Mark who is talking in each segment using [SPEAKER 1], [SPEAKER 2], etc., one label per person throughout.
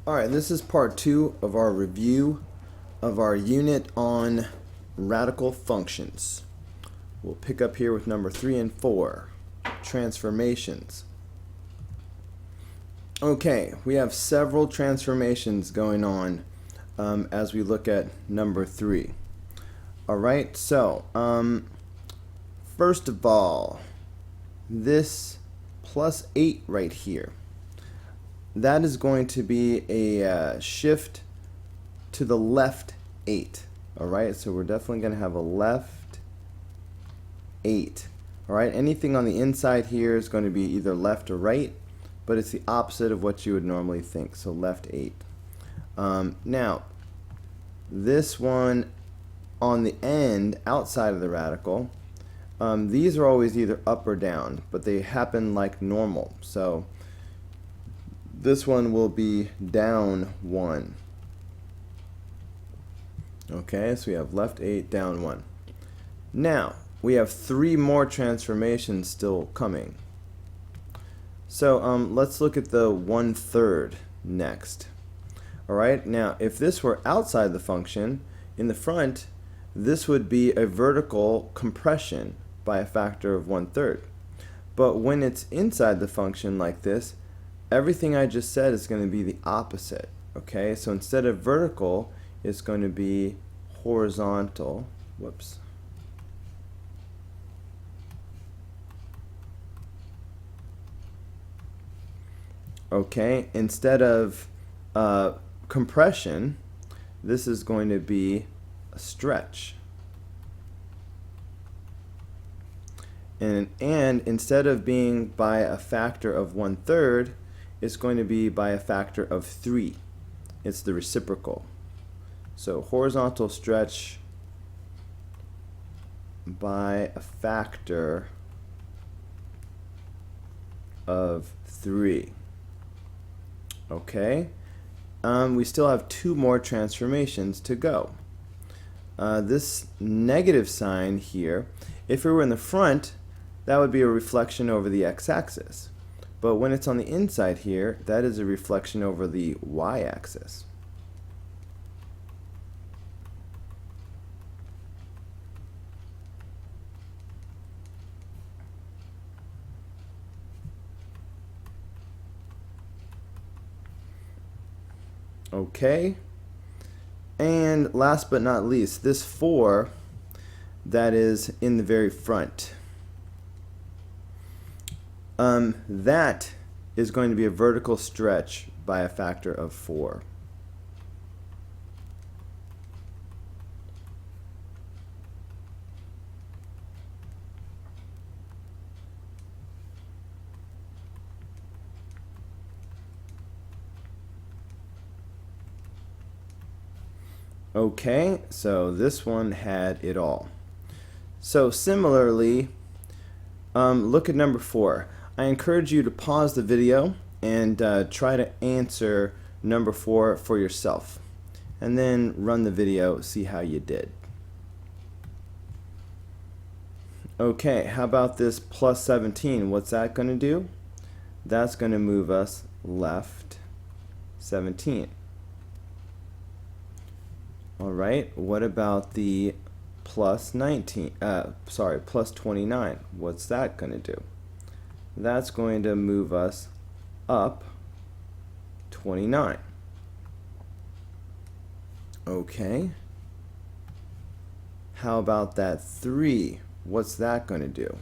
[SPEAKER 1] Alright, this is part 2 of our review of our unit on radical functions. We'll pick up here with number 3 and 4, transformations. Okay, we have several transformations going on as we look at number 3. Alright, so first of all, this plus 8 right here, that is going to be a shift to the left 8. Alright, so we're definitely going to have a left 8. Alright, anything on the inside here is going to be either left or right, but it's the opposite of what you would normally think, so left 8. Now, this one on the end, outside of the radical, these are always either up or down, but they happen like normal. So this one will be down 1. Okay, so we have left 8, down 1. Now, we have 3 more transformations still coming. So let's look at the 1/3 next. Alright, now if this were outside the function, in the front, this would be a vertical compression by a factor of 1/3. But when it's inside the function like this, everything I just said is going to be the opposite. Okay, so instead of vertical, it's going to be horizontal. Whoops. Okay, instead of compression, this is going to be a stretch. And instead of being by a factor of 1/3, it's going to be by a factor of 3. It's the reciprocal. So horizontal stretch by a factor of 3. Okay, we still have 2 more transformations to go. This negative sign here, if it were in the front, that would be a reflection over the x-axis. But when it's on the inside here, that is a reflection over the y-axis. Okay, and last but not least, this 4 that is in the very front. That is going to be a vertical stretch by a factor of 4. Okay, so this one had it all. So similarly, look at number 4. I encourage you to pause the video and try to answer number 4 for yourself. And then run the video, see how you did. Okay, how about this plus 17? What's that going to do? That's going to move us left 17. Alright, what about the plus 19? Plus 29. What's that going to do? That's going to move us up 29. Okay. How about that 3? What's that going to do?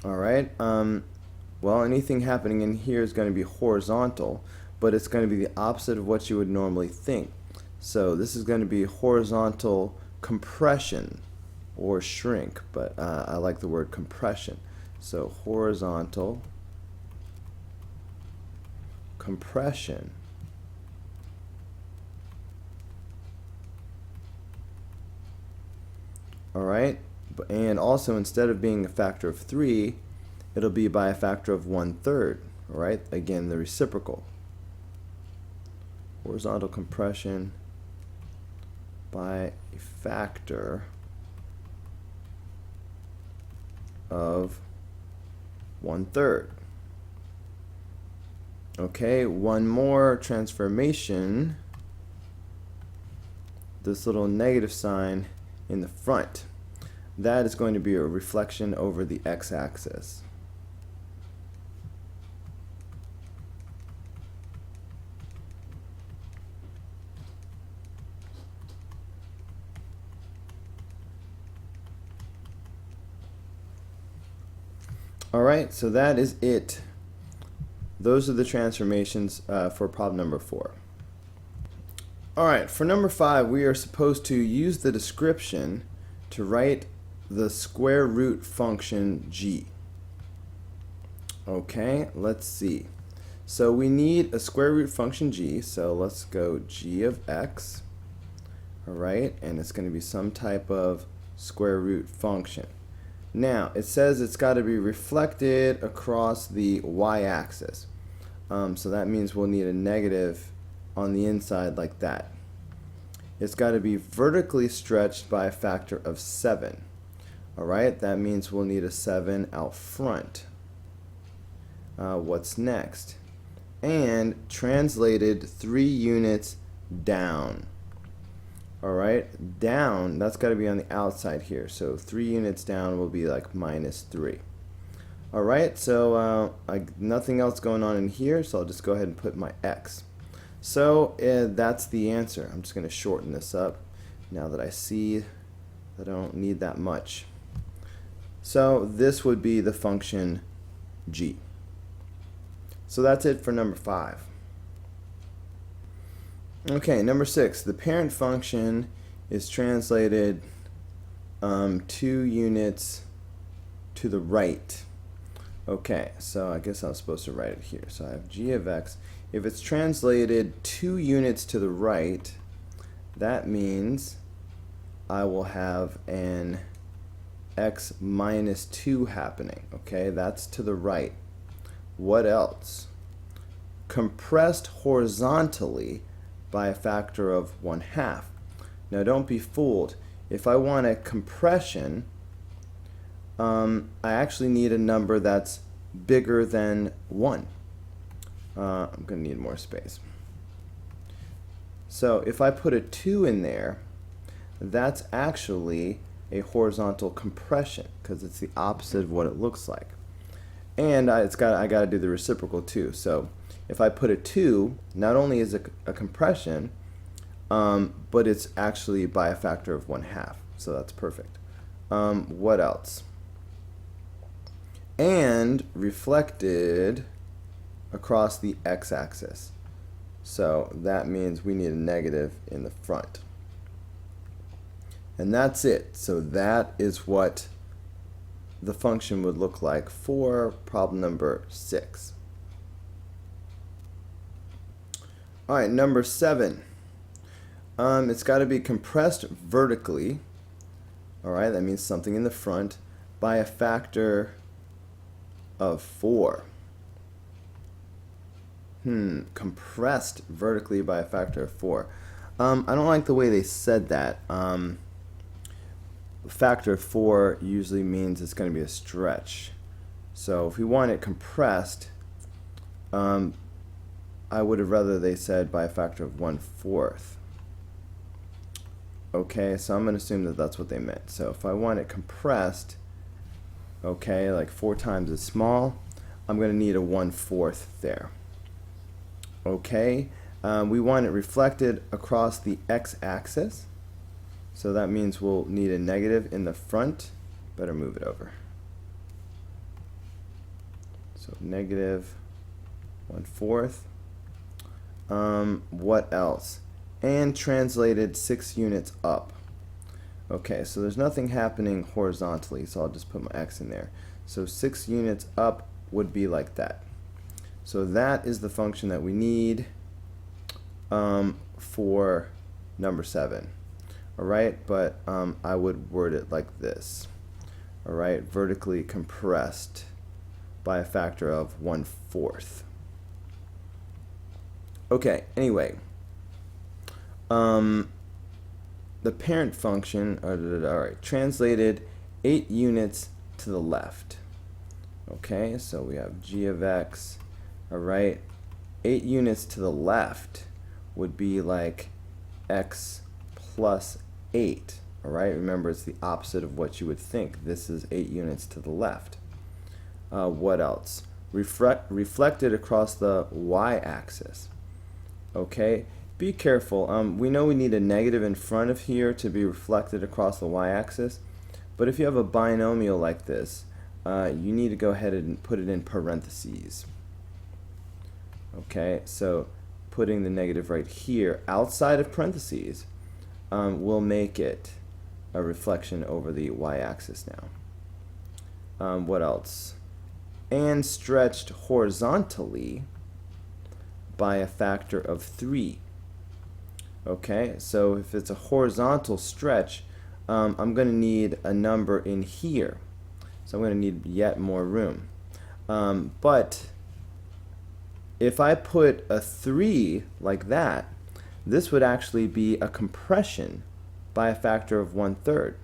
[SPEAKER 1] Alright, well, anything happening in here is going to be horizontal, but it's going to be the opposite of what you would normally think. So this is going to be horizontal compression or shrink, but I like the word compression. So horizontal compression. Alright, and also instead of being a factor of 3, it'll be by a factor of 1/3. Alright, again, the reciprocal. Horizontal compression by a factor of 1/3. Okay, one more transformation. This little negative sign in the front. That is going to be a reflection over the x-axis. Alright, so that is it. Those are the transformations for problem number 4. Alright, for number 5, we are supposed to use the description to write the square root function g. Okay, let's see. So we need a square root function g, so let's go g of x. Alright, and it's going to be some type of square root function. Now, it says it's got to be reflected across the y-axis. So that means we'll need a negative on the inside like that. It's got to be vertically stretched by a factor of 7. Alright, that means we'll need a 7 out front. What's next? And translated 3 units down. Alright, down, that's got to be on the outside here. So 3 units down will be like -3. Alright, so nothing else going on in here, so I'll just go ahead and put my x. So that's the answer. I'm just going to shorten this up now that I see that I don't need that much. So this would be the function g. So that's it for number 5. Okay, number 6. The parent function is translated 2 units to the right. Okay, so I guess I was supposed to write it here. So I have g of x. If it's translated 2 units to the right, that means I will have an x minus 2 happening. Okay, that's to the right. What else? Compressed horizontally by a factor of 1/2. Now don't be fooled. If I want a compression, I actually need a number that's bigger than 1. I'm going to need more space. So if I put a 2 in there, that's actually a horizontal compression because it's the opposite of what it looks like. And I got to do the reciprocal too. So if I put a 2, not only is it a compression, but it's actually by a factor of 1/2. So that's perfect. What else? And reflected across the x-axis. So that means we need a negative in the front. And that's it. So that is what the function would look like for problem number 6. Alright, number 7. It's got to be compressed vertically. Alright, that means something in the front by a factor of 4. Compressed vertically by a factor of 4. I don't like the way they said that. Factor of 4 usually means it's going to be a stretch. So if we want it compressed, I would have rather they said by a factor of 1/4. Okay, so I'm going to assume that that's what they meant. So if I want it compressed, okay, like 4 times as small, I'm going to need a 1/4 there. Okay, we want it reflected across the x-axis. So that means we'll need a negative in the front. Better move it over. So negative 1/4. What else? And translated 6 units up. Okay, so there's nothing happening horizontally, so I'll just put my x in there. So 6 units up would be like that. So that is the function that we need for number 7. Alright, but I would word it like this. Alright, vertically compressed by a factor of 1/4. Okay, anyway. The parent function, alright, translated 8 units to the left. Okay, so we have g of x, alright, 8 units to the left would be like x plus 8. Alright, remember it's the opposite of what you would think. This is 8 units to the left. What else? Reflected across the y-axis. Okay, be careful. We know we need a negative in front of here to be reflected across the y-axis, but if you have a binomial like this, you need to go ahead and put it in parentheses. Okay, so putting the negative right here outside of parentheses will make it a reflection over the y-axis now. What else? And stretched horizontally by a factor of 3. Okay, so if it's a horizontal stretch, I'm going to need a number in here. So I'm going to need yet more room. But if I put a 3 like that, this would actually be a compression by a factor of 1/3.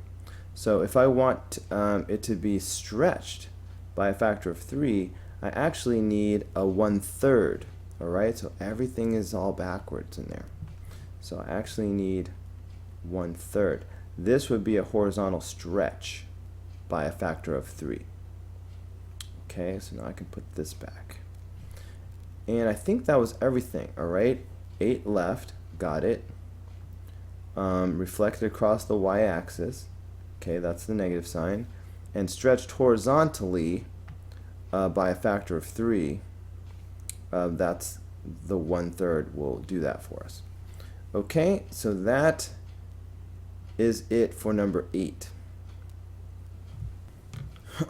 [SPEAKER 1] So if I want it to be stretched by a factor of 3, I actually need a 1/3. Alright, so everything is all backwards in there. So I actually need 1/3. This would be a horizontal stretch by a factor of 3. Okay, so now I can put this back. And I think that was everything. Alright, 8 left, got it. Reflected across the y-axis. Okay, that's the negative sign. And stretched horizontally by a factor of 3. That's the 1/3 will do that for us. Okay, so that is it for number 8.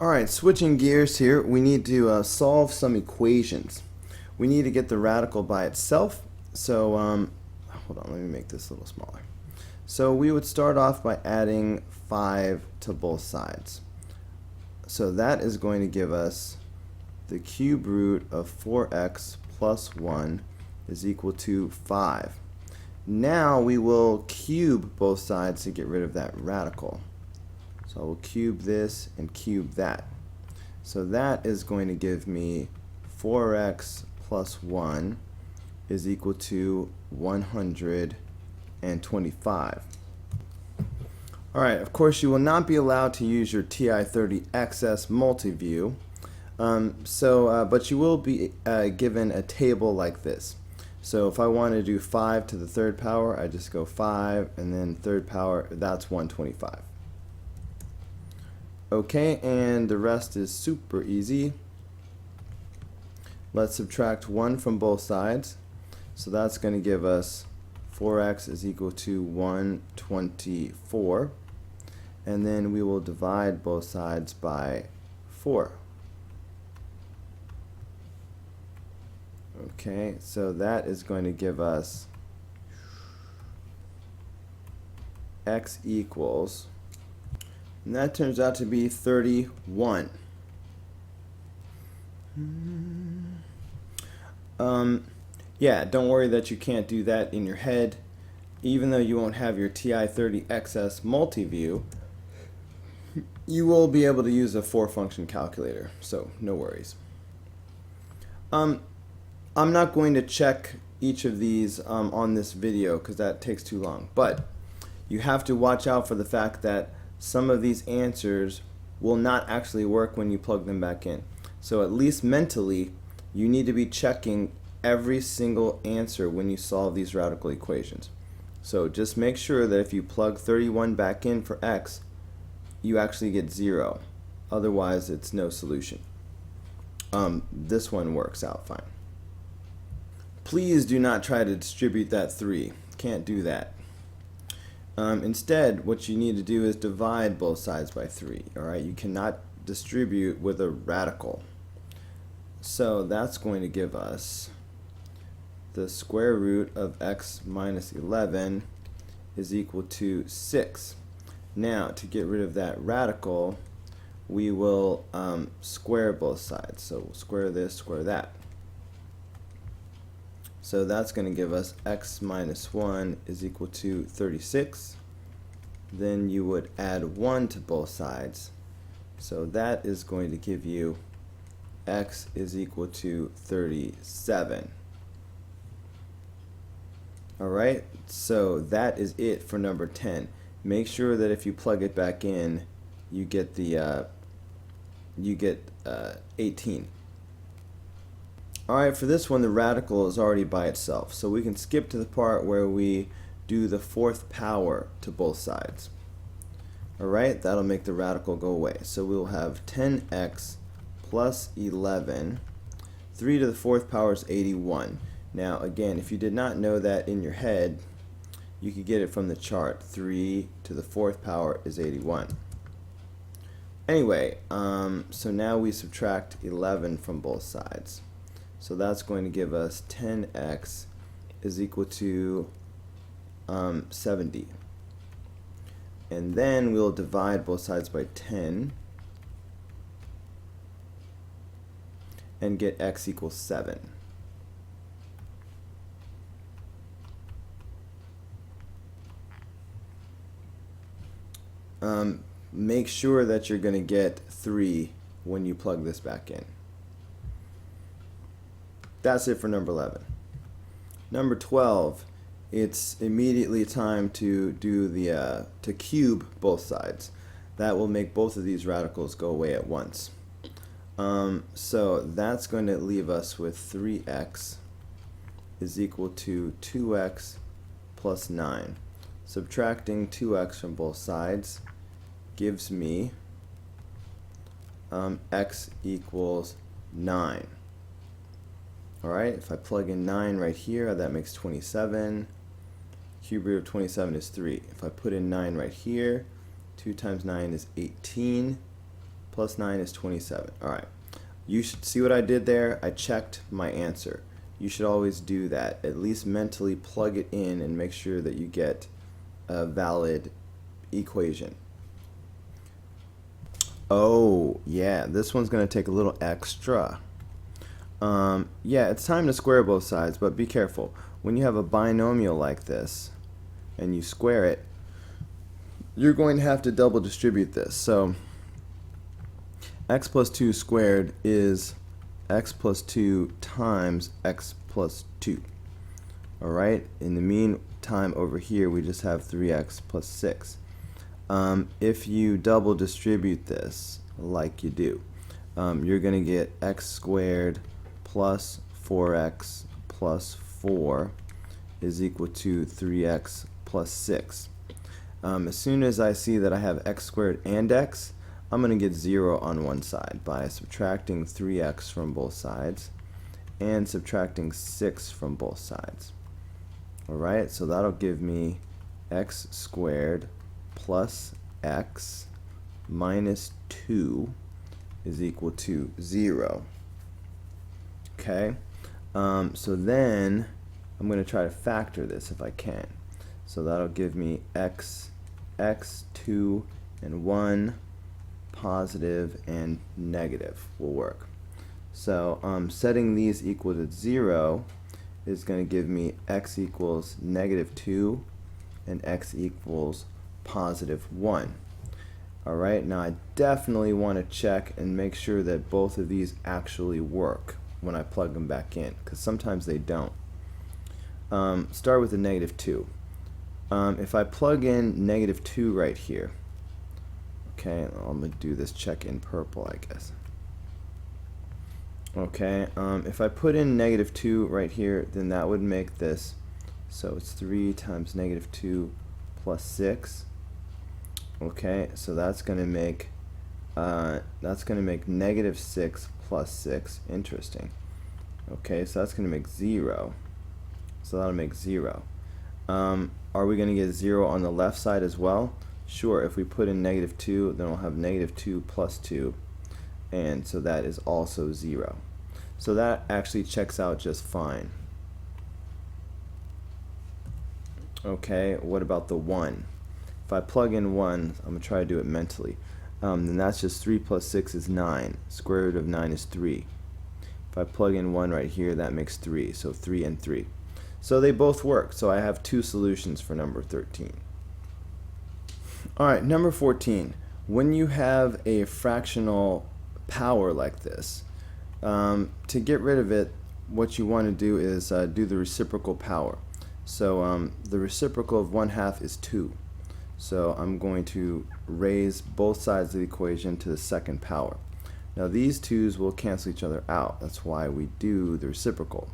[SPEAKER 1] Alright, switching gears here, we need to solve some equations. We need to get the radical by itself. So, hold on, let me make this a little smaller. So we would start off by adding 5 to both sides. So that is going to give us the cube root of 4x plus 1 is equal to 5. Now we will cube both sides to get rid of that radical. So I will cube this and cube that. So that is going to give me 4x plus 1 is equal to 125. Alright, of course you will not be allowed to use your TI-30XS multi-view, but you will be given a table like this. So if I want to do 5 to the third power, I just go 5 and then third power, that's 125. Okay, and the rest is super easy. Let's subtract 1 from both sides. So that's going to give us 4x is equal to 124. And then we will divide both sides by 4. Okay, so that is going to give us x equals, and that turns out to be 31. Yeah, don't worry that you can't do that in your head. Even though you won't have your TI-30XS multi-view, you will be able to use a 4-function calculator, so no worries. I'm not going to check each of these on this video because that takes too long, but you have to watch out for the fact that some of these answers will not actually work when you plug them back in. So at least mentally, you need to be checking every single answer when you solve these radical equations. So just make sure that if you plug 31 back in for x, you actually get 0. Otherwise, it's no solution. This one works out fine. Please do not try to distribute that 3. Can't do that. Instead, what you need to do is divide both sides by 3. Alright, you cannot distribute with a radical. So that's going to give us the square root of x minus 11 is equal to 6. Now, to get rid of that radical, we will square both sides. So we'll square this, square that. So that's going to give us x minus 1 is equal to 36. Then you would add 1 to both sides. So that is going to give you x is equal to 37. Alright, so that is it for number 10. Make sure that if you plug it back in, you get the 18. Alright, for this one the radical is already by itself, so we can skip to the part where we do the fourth power to both sides. Alright, that'll make the radical go away. So we'll have 10x plus 11. 3 to the fourth power is 81. Now again, if you did not know that in your head, you could get it from the chart. 3 to the fourth power is 81. Anyway, so now we subtract 11 from both sides. So that's going to give us 10x is equal to 70. And then we'll divide both sides by 10 and get x equals 7. Make sure that you're going to get 3 when you plug this back in. That's it for number 11. Number 12, it's immediately time to do the to cube both sides. That will make both of these radicals go away at once. So that's going to leave us with 3x is equal to 2x plus 9. Subtracting 2x from both sides gives me x equals 9. Alright, if I plug in 9 right here, that makes 27. Cube root of 27 is 3. If I put in 9 right here, 2 times 9 is 18, plus 9 is 27. Alright, you should see what I did there. I checked my answer. You should always do that. At least mentally plug it in and make sure that you get a valid equation. Oh, yeah, this one's going to take a little extra. Yeah, it's time to square both sides, but be careful. When you have a binomial like this and you square it, you're going to have to double distribute this. So x plus 2 squared is x plus 2 times x plus 2. Alright, in the meantime over here we just have 3x plus 6. If you double distribute this like you do, you're going to get x squared plus 4x plus 4 is equal to 3x plus 6. As soon as I see that I have x squared and x, I'm going to get 0 on one side by subtracting 3x from both sides and subtracting 6 from both sides. Alright, so that'll give me x squared plus x minus 2 is equal to 0. Okay, so then I'm going to try to factor this if I can. So that'll give me x, 2, and 1, positive and negative will work. So setting these equal to 0 is going to give me x equals negative 2 and x equals positive 1. Alright, now I definitely want to check and make sure that both of these actually work when I plug them back in, because sometimes they don't. Start with the negative 2. If I plug in negative 2 right here, okay, I'm going to do this check in purple, I guess. Okay, if I put in negative 2 right here, then that would make this, so it's 3 times negative 2 plus 6. Okay, so that's going to make negative 6 plus 6. Interesting. Okay, so that's going to make 0. So that'll make 0. Are we going to get 0 on the left side as well? Sure, if we put in negative 2, then we'll have negative 2 plus 2. And so that is also 0. So that actually checks out just fine. Okay, what about the 1? If I plug in 1, I'm going to try to do it mentally. Then that's just 3 plus 6 is 9. Square root of 9 is 3. If I plug in 1 right here, that makes 3. So 3 and 3. So they both work. So I have two solutions for number 13. Alright, number 14. When you have a fractional power like this, to get rid of it, what you want to do is do the reciprocal power. So the reciprocal of 1/2 is 2. So I'm going to raise both sides of the equation to the second power. Now these 2's will cancel each other out. That's why we do the reciprocal.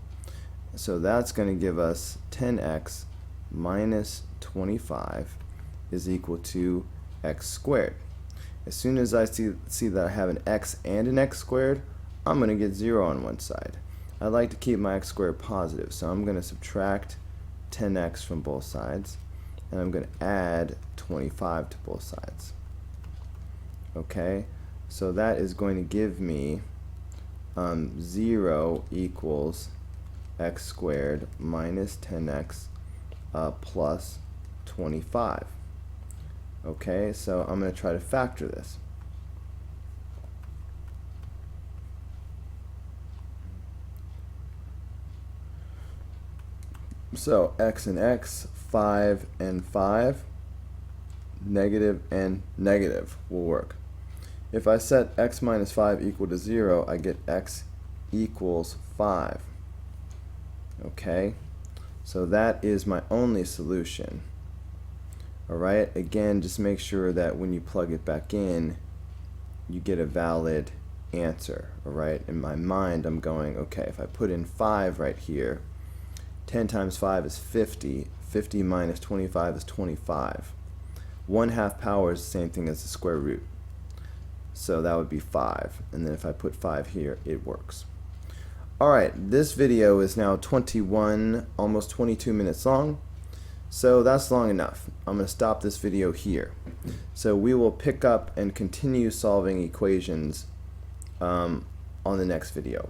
[SPEAKER 1] So that's going to give us 10x minus 25 is equal to x squared. As soon as I see that I have an x and an x squared, I'm going to get 0 on one side. I like to keep my x squared positive, so I'm going to subtract 10x from both sides, and I'm going to add 25 to both sides. Okay, so that is going to give me 0 equals x squared minus 10x plus 25. Okay, so I'm going to try to factor this. So x and x, 5 and 5, negative and negative will work. If I set x minus 5 equal to 0, I get x equals 5. Okay, so that is my only solution. Alright, again, just make sure that when you plug it back in, you get a valid answer. Alright, in my mind, I'm going, okay, if I put in 5 right here, 10 times 5 is 50. 50 minus 25 is 25. 1/2 power is the same thing as the square root. So that would be 5. And then if I put 5 here, it works. Alright, this video is now 21, almost 22 minutes long. So that's long enough. I'm going to stop this video here. So we will pick up and continue solving equations on the next video.